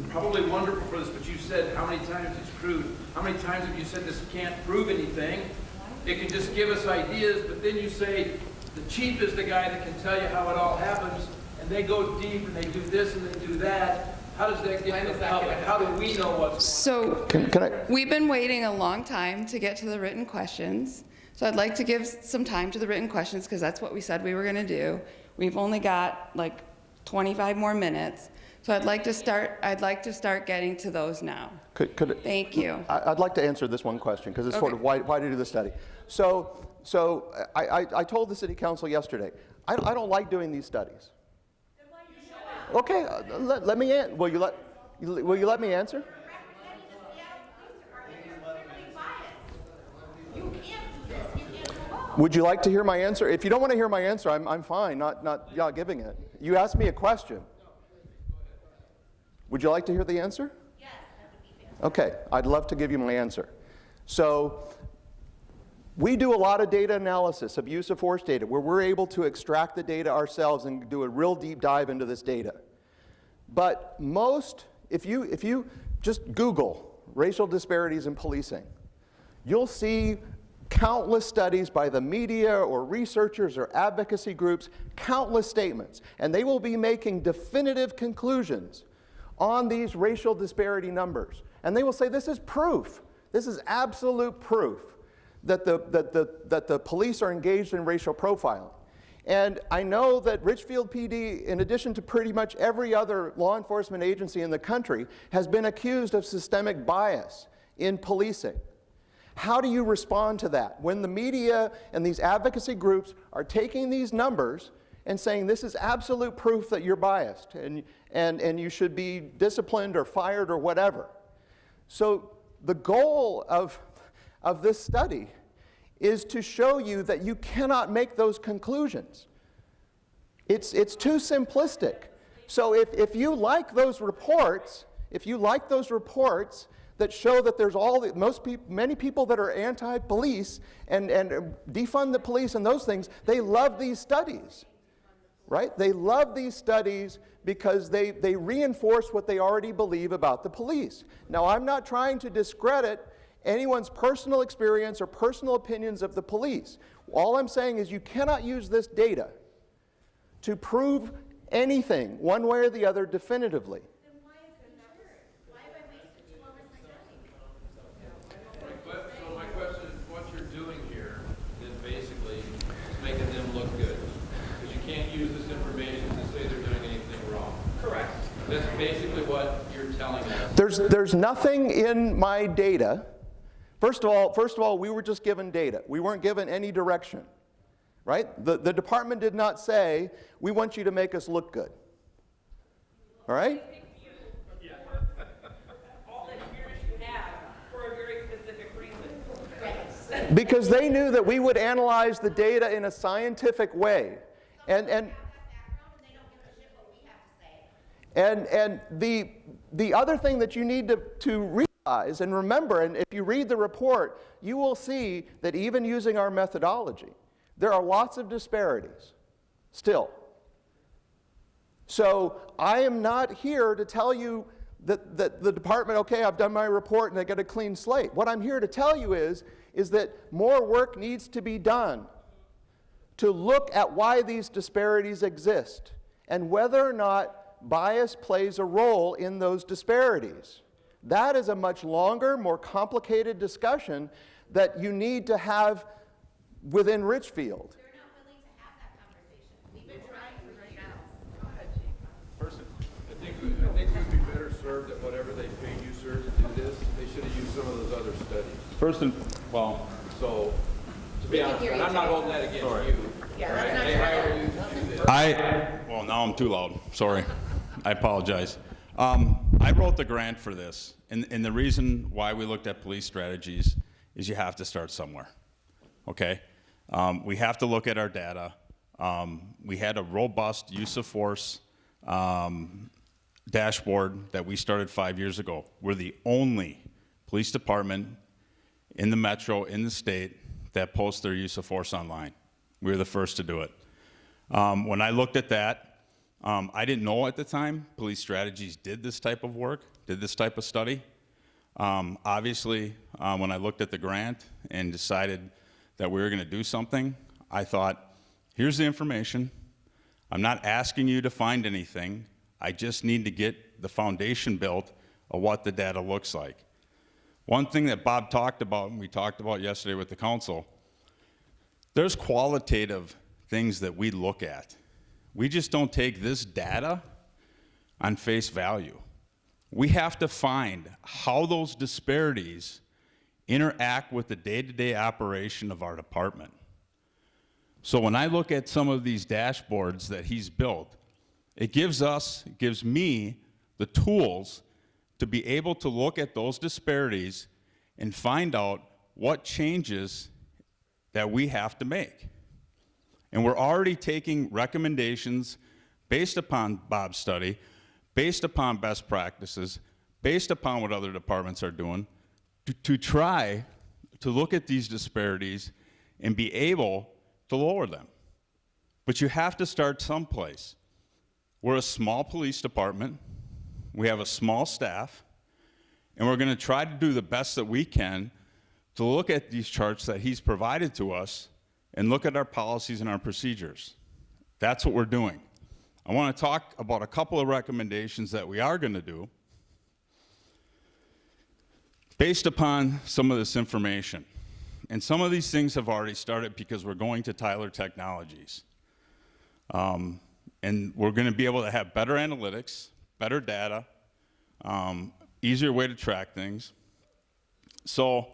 probably wonderful for this, but you said how many times it's crude? How many times have you said this can't prove anything? It can just give us ideas, but then you say the chief is the guy that can tell you how it all happens, and they go deep and they do this and they do that. How does that get to the public? How do we know what's So Can I? we've been waiting a long time to get to the written questions. So I'd like to give some time to the written questions because that's what we said we were going to do. We've only got like 25 more minutes. So I'd like to start getting to those now. Thank you. I'd like to answer this one question because it's sort of why to do the study. So I told the city council yesterday, I don't like doing these studies. Okay, let me answer. Will you let me answer? Would you like to hear my answer? If you don't want to hear my answer, I'm fine, not giving it. You asked me a question. Would you like to hear the answer? Yes, that would be fantastic. Okay, I'd love to give you my answer. So we do a lot of data analysis of use of force data where we're able to extract the data ourselves and do a real deep dive into this data. But if you just Google racial disparities in policing, you'll see countless studies by the media or researchers or advocacy groups, countless statements, and they will be making definitive conclusions on these racial disparity numbers. And they will say this is proof, this is absolute proof that the police are engaged in racial profiling. And I know that Richfield PD, in addition to pretty much every other law enforcement agency in the country, has been accused of systemic bias in policing. How do you respond to that when the media and these advocacy groups are taking these numbers and saying this is absolute proof that you're biased and you should be disciplined or fired or whatever? So the goal of this study is to show you that you cannot make those conclusions. It's too simplistic. So if you like those reports, that show that there's many people that are anti-police and defund the police and those things, they love these studies, right? They love these studies because they reinforce what they already believe about the police. Now, I'm not trying to discredit anyone's personal experience or personal opinions of the police. All I'm saying is you cannot use this data to prove anything one way or the other definitively. Then why is it insured? Why have I wasted 2 hours of my time? So my question is, what you're doing here is basically making them look good. Because you can't use this information to say they're doing anything wrong. Correct. That's basically what you're telling us. There's nothing in my data. First of all, we were just given data. We weren't given any direction, right? The department did not say, we want you to make us look good. All right? all the experience you have for a very specific reason. Because they knew that we would analyze the data in a scientific way. And the other thing that you need to realize and remember, and if you read the report, you will see that even using our methodology, there are lots of disparities still. So I am not here to tell you that the department, okay, I've done my report and I get a clean slate. What I'm here to tell you is that more work needs to be done to look at why these disparities exist and whether or not bias plays a role in those disparities. That is a much longer, more complicated discussion that you need to have within Richfield. They're not willing to have that conversation. We've been trying for right now. Person, I think we'd be better served at whatever they paid you, sir, to do this. They should have used some of those other studies. So, to be honest, and I'm not holding that against you. Yeah, Right? that's not They true. hire you to do this. Now I'm too loud. Sorry. I apologize. I wrote the grant for this, and the reason why we looked at police strategies is you have to start somewhere, okay? We have to look at our data. We had a robust use of force dashboard that we started 5 years ago. We're the only police department in the metro, in the state, that posts their use of force online. We were the first to do it. When I looked at that, I didn't know at the time Police Strategies did this type of work, did this type of study. Obviously, when I looked at the grant and decided that we were going to do something, I thought, here's the information. I'm not asking you to find anything. I just need to get the foundation built of what the data looks like. One thing that Bob talked about, and we talked about yesterday with the council, there's qualitative things that we look at. We just don't take this data on face value. We have to find how those disparities interact with the day-to-day operation of our department. So when I look at some of these dashboards that he's built, it gives me the tools to be able to look at those disparities and find out what changes that we have to make. And we're already taking recommendations based upon Bob's study, based upon best practices, based upon what other departments are doing, to try to look at these disparities and be able to lower them. But you have to start someplace. We're a small police department, we have a small staff, and we're going to try to do the best that we can to look at these charts that he's provided to us and look at our policies and our procedures. That's what we're doing. I want to talk about a couple of recommendations that we are going to do based upon some of this information. And some of these things have already started because we're going to Tyler Technologies. And we're going to be able to have better analytics, better data, easier way to track things. So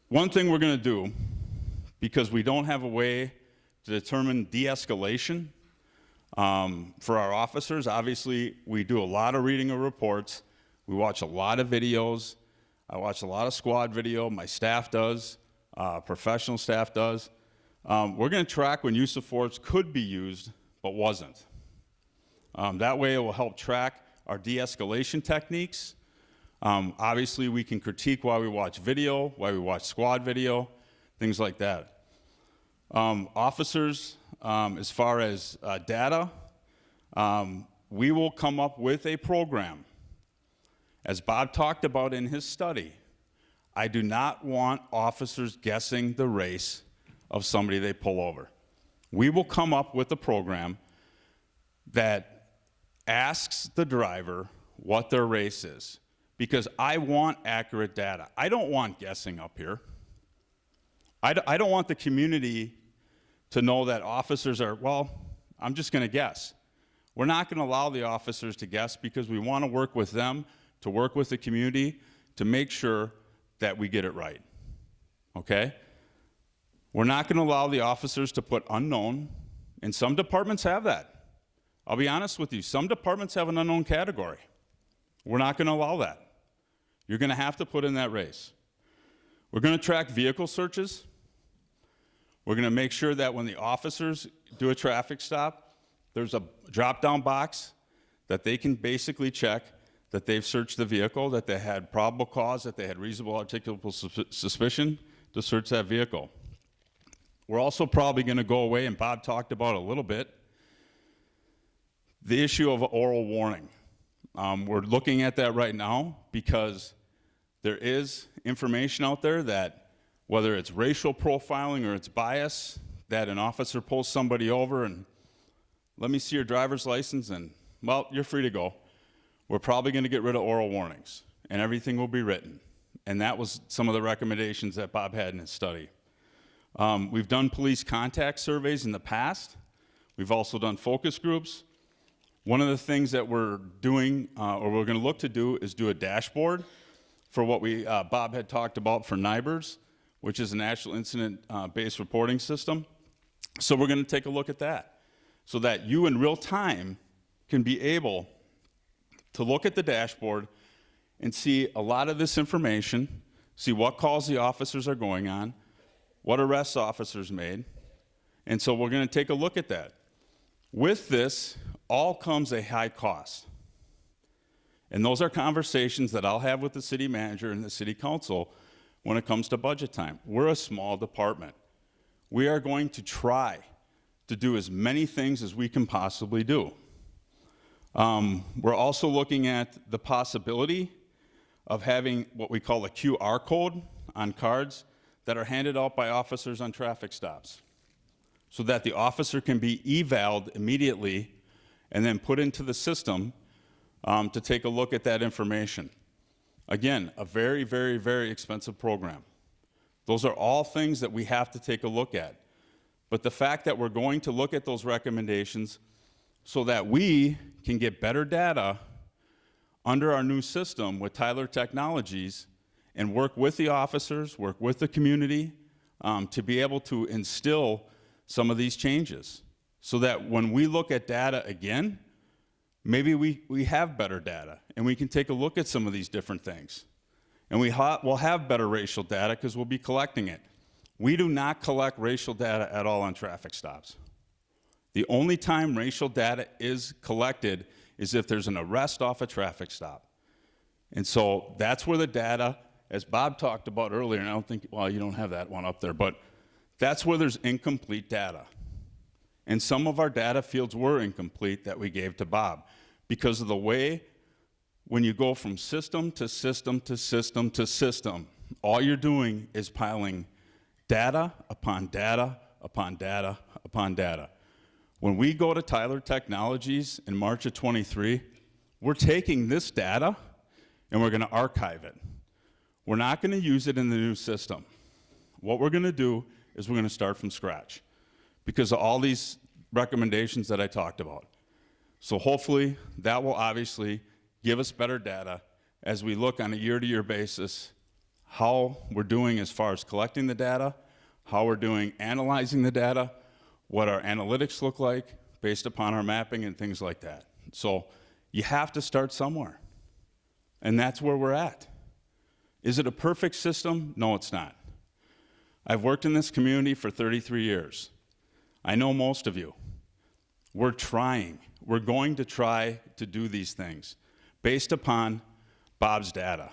one thing we're going to do, because we don't have a way to determine de-escalation for our officers, obviously we do a lot of reading of reports, we watch a lot of videos, I watch a lot of squad video, my staff does, professional staff does. We're going to track when use of force could be used but wasn't. That way it will help track our de-escalation techniques. Obviously we can critique while we watch video, while we watch squad video, things like that. Officers, as far as data, we will come up with a program. As Bob talked about in his study, I do not want officers guessing the race of somebody they pull over. We will come up with a program that asks the driver what their race is, because I want accurate data. I don't want guessing up here. I don't want the community to know that officers are, well, I'm just going to guess. We're not going to allow the officers to guess because we want to work with them, to work with the community, to make sure that we get it right, okay? We're not going to allow the officers to put unknown, and some departments have that. I'll be honest with you, some departments have an unknown category. We're not going to allow that. You're going to have to put in that race. We're going to track vehicle searches. We're going to make sure that when the officers do a traffic stop, there's a drop-down box that they can basically check that they've searched the vehicle, that they had probable cause, that they had reasonable articulable suspicion to search that vehicle. We're also probably going to go away, and Bob talked about a little bit, the issue of oral warning. We're looking at that right now because there is information out there that whether it's racial profiling or it's bias, that an officer pulls somebody over and, let me see your driver's license, and, well, you're free to go. We're probably going to get rid of oral warnings, and everything will be written. And that was some of the recommendations that Bob had in his study. We've done police contact surveys in the past. We've also done focus groups. One of the things that we're doing, or we're going to look to do, is do a dashboard for what Bob had talked about for NIBRS, which is a National Incident-Based Reporting System. So we're going to take a look at that, so that you in real time can be able to look at the dashboard and see a lot of this information, see what calls the officers are going on, what arrests officers made, and so we're going to take a look at that. With this all comes a high cost. And those are conversations that I'll have with the city manager and the city council when it comes to budget time. We're a small department. We are going to try to do as many things as we can possibly do. We're also looking at the possibility of having what we call a QR code on cards that are handed out by officers on traffic stops, so that the officer can be eval'd immediately and then put into the system to take a look at that information. Again, a very, very, very expensive program. Those are all things that we have to take a look at. But the fact that we're going to look at those recommendations so that we can get better data under our new system with Tyler Technologies and work with the officers, work with the community to be able to instill some of these changes so that when we look at data again, maybe we have better data and we can take a look at some of these different things. And we'll have better racial data because we'll be collecting it. We do not collect racial data at all on traffic stops. The only time racial data is collected is if there's an arrest off a traffic stop. And so that's where the data, as Bob talked about earlier, and I don't think, well, you don't have that one up there, but that's where there's incomplete data. And some of our data fields were incomplete that we gave to Bob because of the way when you go from system to system to system to system, all you're doing is piling data upon data upon data upon data. When we go to Tyler Technologies in March of '23, we're taking this data and we're going to archive it. We're not going to use it in the new system. What we're going to do is we're going to start from scratch because of all these recommendations that I talked about. So hopefully that will obviously give us better data as we look on a year-to-year basis how we're doing as far as collecting the data, how we're doing analyzing the data, what our analytics look like based upon our mapping and things like that. So you have to start somewhere, and that's where we're at. Is it a perfect system? No, it's not. I've worked in this community for 33 years. I know most of you. We're trying. We're going to try to do these things based upon Bob's data.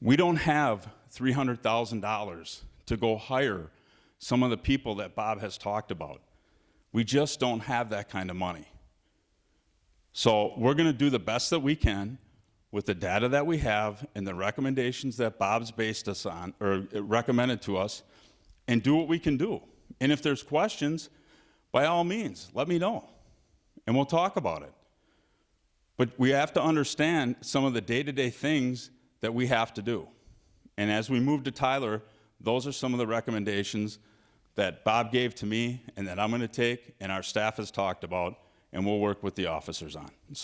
We don't have $300,000 to go hire some of the people that Bob has talked about. We just don't have that kind of money. So we're going to do the best that we can with the data that we have and the recommendations that Bob's based us on or recommended to us and do what we can do. And if there's questions, by all means, let me know and we'll talk about it. But we have to understand some of the day-to-day things that we have to do. And as we move to Tyler, those are some of the recommendations that Bob gave to me and that I'm going to take and our staff has talked about and we'll work with the officers on.